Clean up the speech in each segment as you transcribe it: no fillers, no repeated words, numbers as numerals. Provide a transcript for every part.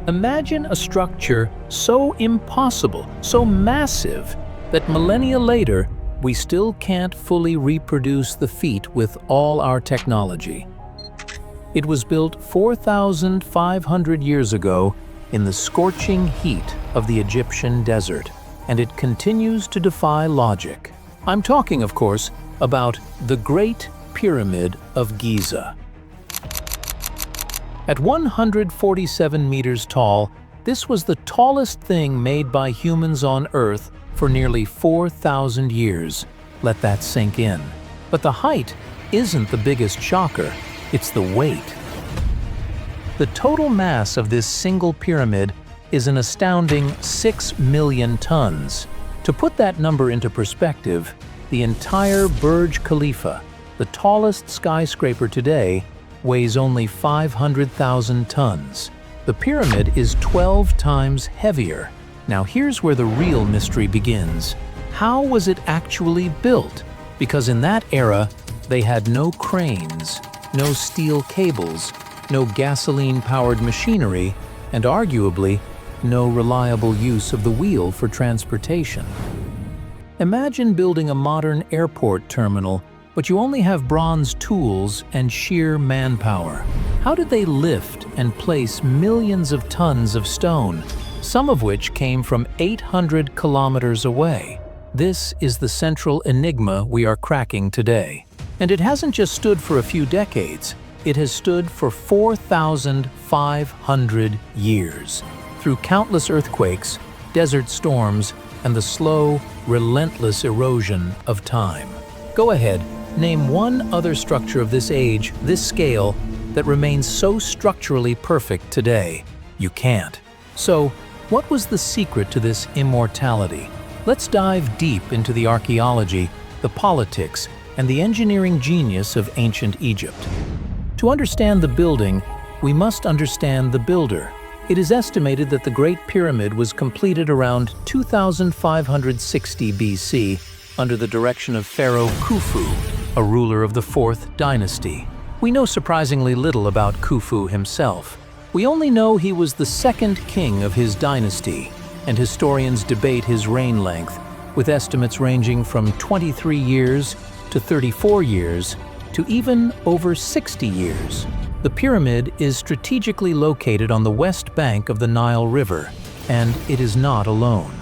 Imagine a structure so impossible, so massive, that millennia later, we still can't fully reproduce the feat with all our technology. It was built 4,500 years ago in the scorching heat of the Egyptian desert, and it continues to defy logic. I'm talking, of course, about the Great Pyramid of Giza. At 147 meters tall, this was the tallest thing made by humans on Earth for nearly 4,000 years. Let that sink in. But the height isn't the biggest shocker, it's the weight. The total mass of this single pyramid is an astounding 6 million tons. To put that number into perspective, the entire Burj Khalifa, the tallest skyscraper today, weighs only 500,000 tons. The pyramid is 12 times heavier. Now here's where the real mystery begins. How was it actually built? Because in that era, they had no cranes, no steel cables, no gasoline-powered machinery, and arguably, no reliable use of the wheel for transportation. Imagine building a modern airport terminal, but you only have bronze tools and sheer manpower. How did they lift and place millions of tons of stone, some of which came from 800 kilometers away? This is the central enigma we are cracking today. And it hasn't just stood for a few decades, it has stood for 4,500 years. Through countless earthquakes, desert storms, and the slow, relentless erosion of time. Go ahead, name one other structure of this age, this scale, that remains so structurally perfect today. You can't. So, what was the secret to this immortality? Let's dive deep into the archaeology, the politics, and the engineering genius of ancient Egypt. To understand the building, we must understand the builder. It is estimated that the Great Pyramid was completed around 2560 BC under the direction of Pharaoh Khufu, a ruler of the 4th dynasty. We know surprisingly little about Khufu himself. We only know he was the second king of his dynasty, and historians debate his reign length, with estimates ranging from 23 years to 34 years to even over 60 years. The pyramid is strategically located on the west bank of the Nile River, and it is not alone.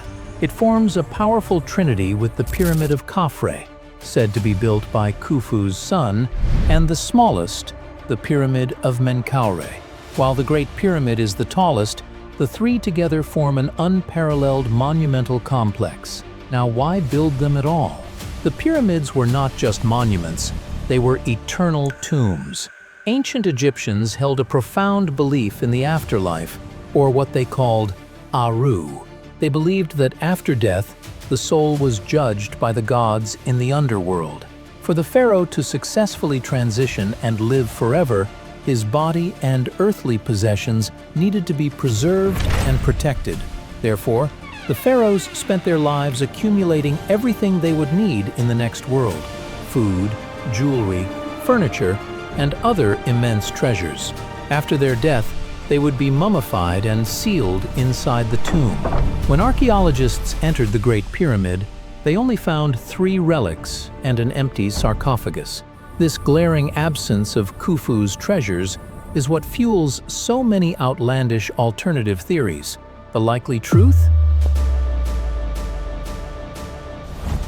It forms a powerful trinity with the Pyramid of Khafre, said to be built by Khufu's son, and the smallest, the Pyramid of Menkaure. While the Great Pyramid is the tallest, the three together form an unparalleled monumental complex. Now, why build them at all? The pyramids were not just monuments, they were eternal tombs. Ancient Egyptians held a profound belief in the afterlife, or what they called Aru. They believed that after death, the soul was judged by the gods in the underworld. For the pharaoh to successfully transition and live forever, his body and earthly possessions needed to be preserved and protected. Therefore, the pharaohs spent their lives accumulating everything they would need in the next world: food, jewelry, furniture, and other immense treasures. After their death, they would be mummified and sealed inside the tomb. When archaeologists entered the Great Pyramid, they only found 3 relics and an empty sarcophagus. This glaring absence of Khufu's treasures is what fuels so many outlandish alternative theories. The likely truth?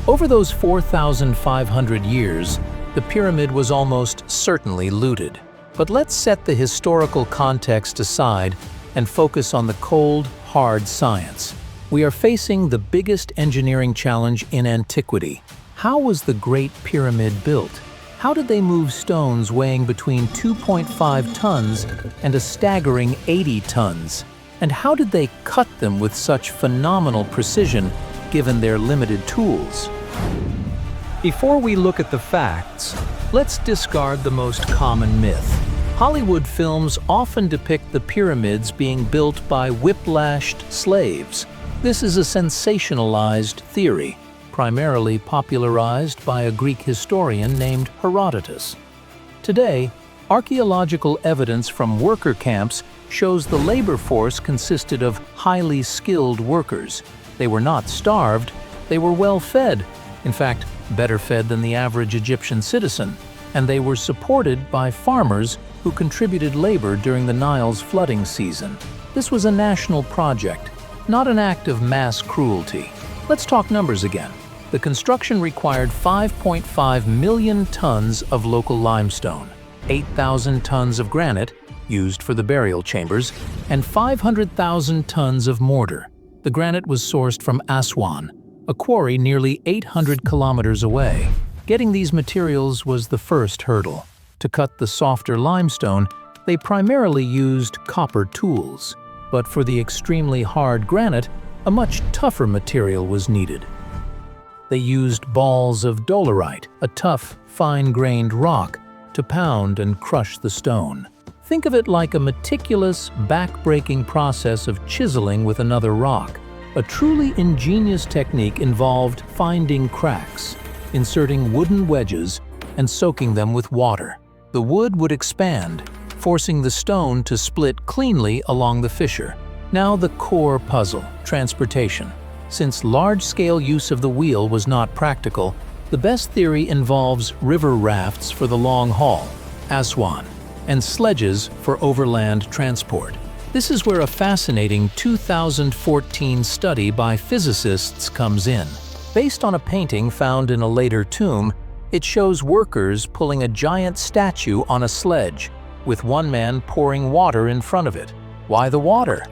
Over those 4,500 years, the pyramid was almost certainly looted. But let's set the historical context aside and focus on the cold, hard science. We are facing the biggest engineering challenge in antiquity. How was the Great Pyramid built? How did they move stones weighing between 2.5 tons and a staggering 80 tons? And how did they cut them with such phenomenal precision, given their limited tools? Before we look at the facts, let's discard the most common myth. Hollywood films often depict the pyramids being built by whiplashed slaves. This is a sensationalized theory, primarily popularized by a Greek historian named Herodotus. Today, Archaeological evidence from worker camps shows the labor force consisted of highly skilled workers. They were not starved, they were well fed, in fact, better fed than the average Egyptian citizen, and they were supported by farmers who contributed labor during the Nile's flooding season. This was a national project, not an act of mass cruelty. Let's talk numbers again. The construction required 5.5 million tons of local limestone, 8,000 tons of granite, used for the burial chambers, and 500,000 tons of mortar. The granite was sourced from Aswan, a quarry nearly 800 kilometers away. Getting these materials was the first hurdle. To cut the softer limestone, they primarily used copper tools. But for the extremely hard granite, a much tougher material was needed. They used balls of dolerite, a tough, fine-grained rock, to pound and crush the stone. Think of it like a meticulous, back-breaking process of chiseling with another rock. A truly ingenious technique involved finding cracks, inserting wooden wedges, and soaking them with water. The wood would expand, forcing the stone to split cleanly along the fissure. Now the core puzzle, transportation. Since large-scale use of the wheel was not practical, the best theory involves river rafts for the long haul, Aswan, and sledges for overland transport. This is where a fascinating 2014 study by physicists comes in. Based on a painting found in a later tomb, it shows workers pulling a giant statue on a sledge, with one man pouring water in front of it. Why the water?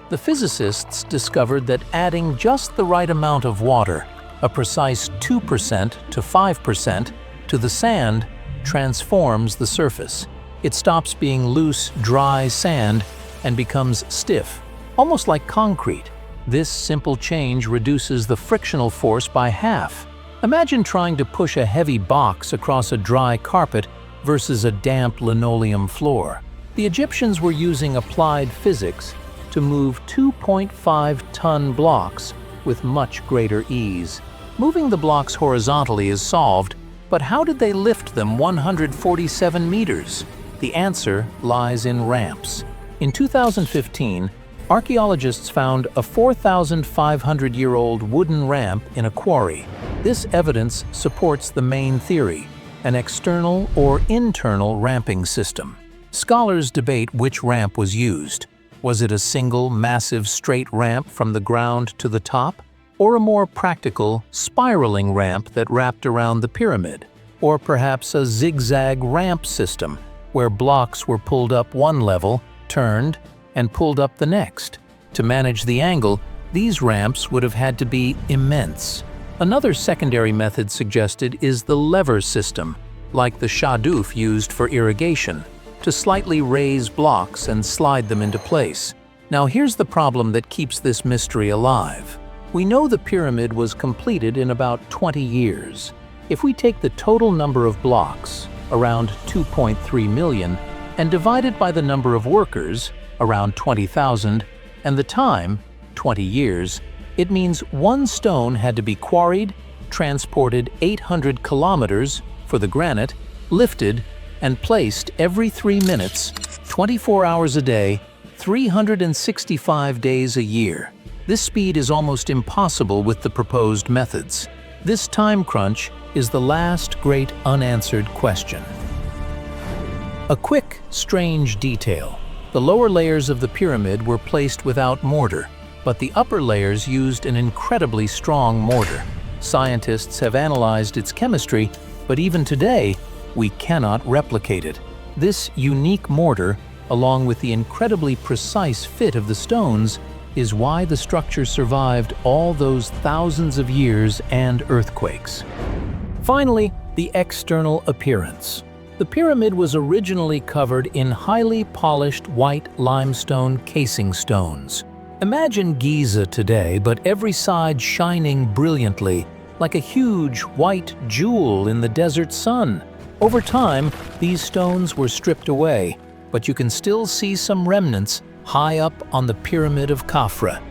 The physicists discovered that adding just the right amount of water, a precise 2% to 5%, to the sand transforms the surface. It stops being loose, dry sand and becomes stiff, almost like concrete. This simple change reduces the frictional force by half. Imagine trying to push a heavy box across a dry carpet versus a damp linoleum floor. The Egyptians were using applied physics to move 2.5-ton blocks with much greater ease. Moving the blocks horizontally is solved, but how did they lift them 147 meters? The answer lies in ramps. In 2015, archaeologists found a 4,500-year-old wooden ramp in a quarry. This evidence supports the main theory, an external or internal ramping system. Scholars debate which ramp was used. Was it a single, massive, straight ramp from the ground to the top? Or a more practical, spiraling ramp that wrapped around the pyramid? Or perhaps a zigzag ramp system, where blocks were pulled up one level, turned, and pulled up the next? To manage the angle, these ramps would have had to be immense. Another secondary method suggested is the lever system, like the shaduf used for irrigation, to slightly raise blocks and slide them into place. Now here's the problem that keeps this mystery alive. We know the pyramid was completed in about 20 years. If we take the total number of blocks, around 2.3 million, and divide it by the number of workers, around 20,000, and the time, 20 years, it means one stone had to be quarried, transported 800 kilometers for the granite, lifted, and placed every 3 minutes, 24 hours a day, 365 days a year. This speed is almost impossible with the proposed methods. This time crunch is the last great unanswered question. A quick, strange detail. The lower layers of the pyramid were placed without mortar, but the upper layers used an incredibly strong mortar. Scientists have analyzed its chemistry, but even today, we cannot replicate it. This unique mortar, along with the incredibly precise fit of the stones, is why the structure survived all those thousands of years and earthquakes. Finally, the external appearance. The pyramid was originally covered in highly polished white limestone casing stones. Imagine Giza today, but every side shining brilliantly, like a huge white jewel in the desert sun. Over time, these stones were stripped away, but you can still see some remnants high up on the Pyramid of Khafra.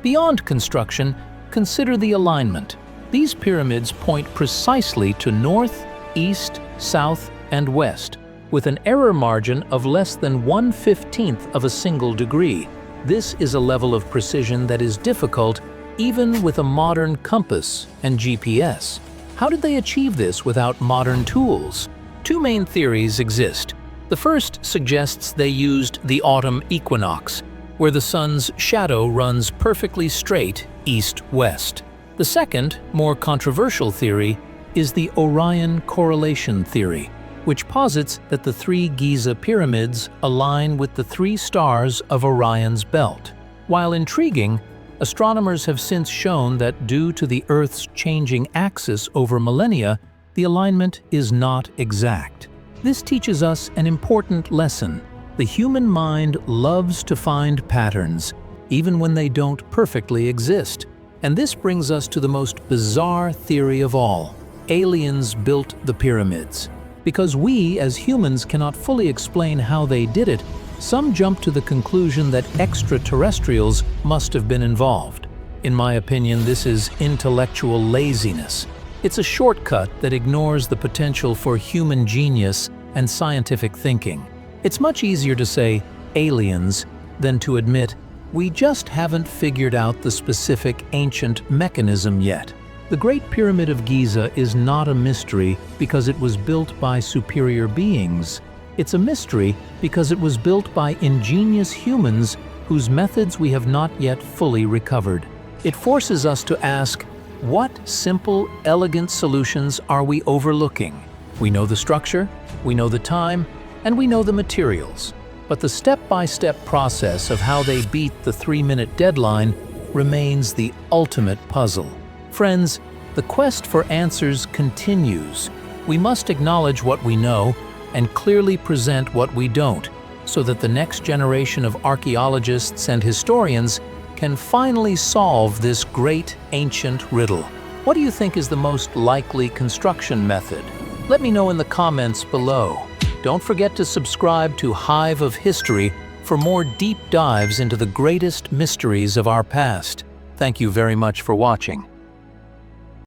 Beyond construction, consider the alignment. These pyramids point precisely to north, east, south, and west, with an error margin of less than 1/15th of a single degree. This is a level of precision that is difficult even with a modern compass and GPS. How did they achieve this without modern tools? Two main theories exist. The first suggests they used the autumn equinox, where the sun's shadow runs perfectly straight east-west. The second, more controversial theory is the Orion correlation theory, which posits that the three Giza pyramids align with the three stars of Orion's belt. While intriguing, astronomers have since shown that due to the Earth's changing axis over millennia, the alignment is not exact. This teaches us an important lesson. The human mind loves to find patterns, even when they don't perfectly exist. And this brings us to the most bizarre theory of all. Aliens built the pyramids. Because we, as humans, cannot fully explain how they did it, some jump to the conclusion that extraterrestrials must have been involved. In my opinion, this is intellectual laziness. It's a shortcut that ignores the potential for human genius and scientific thinking. It's much easier to say aliens than to admit we just haven't figured out the specific ancient mechanism yet. The Great Pyramid of Giza is not a mystery because it was built by superior beings. It's a mystery because it was built by ingenious humans whose methods we have not yet fully recovered. It forces us to ask, what simple, elegant solutions are we overlooking? We know the structure, we know the time, and we know the materials. But the step-by-step process of how they beat the 3-minute deadline remains the ultimate puzzle. Friends, the quest for answers continues. We must acknowledge what we know and clearly present what we don't, so that the next generation of archaeologists and historians can finally solve this great ancient riddle. What do you think is the most likely construction method? Let me know in the comments below. Don't forget to subscribe to Hive of History for more deep dives into the greatest mysteries of our past. Thank you very much for watching.